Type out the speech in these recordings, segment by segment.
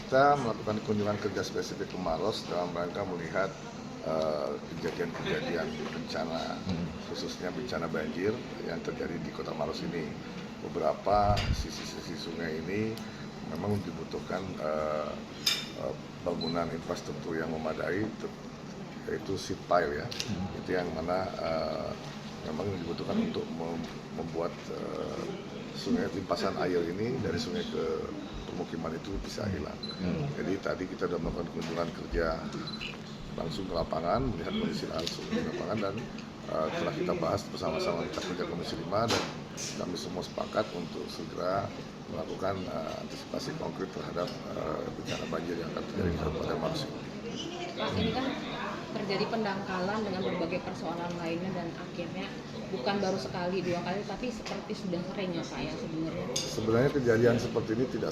kita melakukan kunjungan kerja spesifik ke Maros dalam rangka melihat kejadian-kejadian bencana, khususnya bencana banjir yang terjadi di Kota Maros ini. Beberapa sisi-sisi sungai ini memang dibutuhkan bangunan infrastruktur yang memadai, yaitu seat pile ya, itu yang mana memang dibutuhkan untuk membuat sungai limpasan air ini dari sungai ke permukiman itu bisa hilang. Jadi tadi kita sudah melakukan kunjungan kerja langsung ke lapangan, melihat kondisi langsung di lapangan, dan telah kita bahas bersama-sama kita kerja Komisi 5, dan kami semua sepakat untuk segera melakukan antisipasi konkret terhadap bencana banjir yang akan terjadi di Kabupaten Maros ini. Pak, ini kan terjadi pendangkalan dengan berbagai persoalan lainnya, dan akhirnya bukan baru sekali, dua kali, tapi seperti sudah sering ya Pak ya sebenarnya. Sebenarnya kejadian seperti ini tidak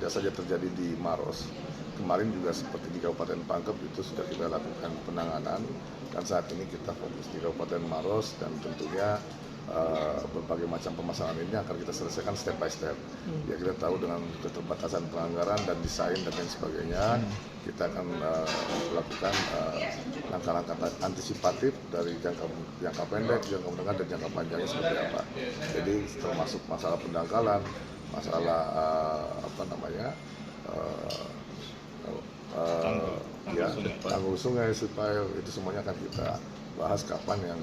saja terjadi di Maros. Kemarin juga seperti di Kabupaten Pangkep itu sudah kita lakukan penanganan, dan saat ini kita fokus di Kabupaten Maros, dan tentunya berbagai macam permasalahan ini akan kita selesaikan step by step. Ya, kita tahu dengan keterbatasan pelanggaran dan desain dan lain sebagainya, kita akan melakukan langkah-langkah antisipatif dari jangka pendek, jangka menengah, dan jangka panjangnya seperti apa. Jadi termasuk masalah pendangkalan, masalah tanggul sungai supaya itu semuanya akan kita bahas kapan yang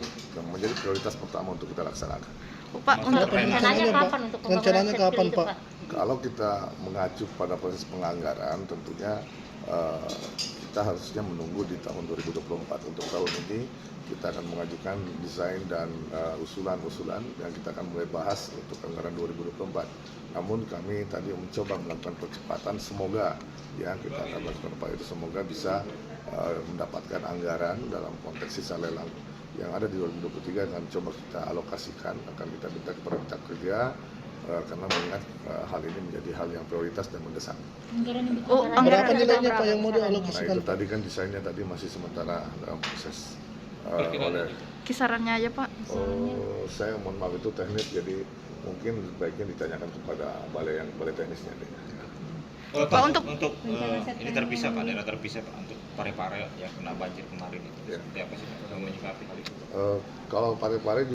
menjadi prioritas pertama untuk kita laksanakan. Pak, untuk rencananya kapan untuk rencananya kapan Pak? Kalau kita mengacu pada proses penganggaran, tentunya kita harusnya menunggu di tahun 2024. Untuk tahun ini kita akan mengajukan desain dan usulan-usulan yang kita akan mulai bahas untuk anggaran 2024. Namun kami tadi mencoba melakukan percepatan, semoga ya kita akan melakukan upaya itu, semoga bisa mendapatkan anggaran dalam konteks sisa lelang yang ada di 2023, dan coba kita alokasikan, akan kita minta kepada Mitra Kerja karena mengingat hal ini menjadi hal yang prioritas dan mendesak. Berapa nilainya Pak yang mau Nah dialokasikan? itu tadi kan desainnya tadi masih sementara dalam proses oleh kisarannya aja Pak? saya mohon maaf itu teknis, jadi mungkin baiknya ditanyakan kepada balai teknisnya deh. Pak, untuk ini terpisah Pak, daerah terpisah Pak, untuk Parepare yang kena banjir kemarin itu. Seperti apa sih Pak menyikapi hal itu? Kalau Parepare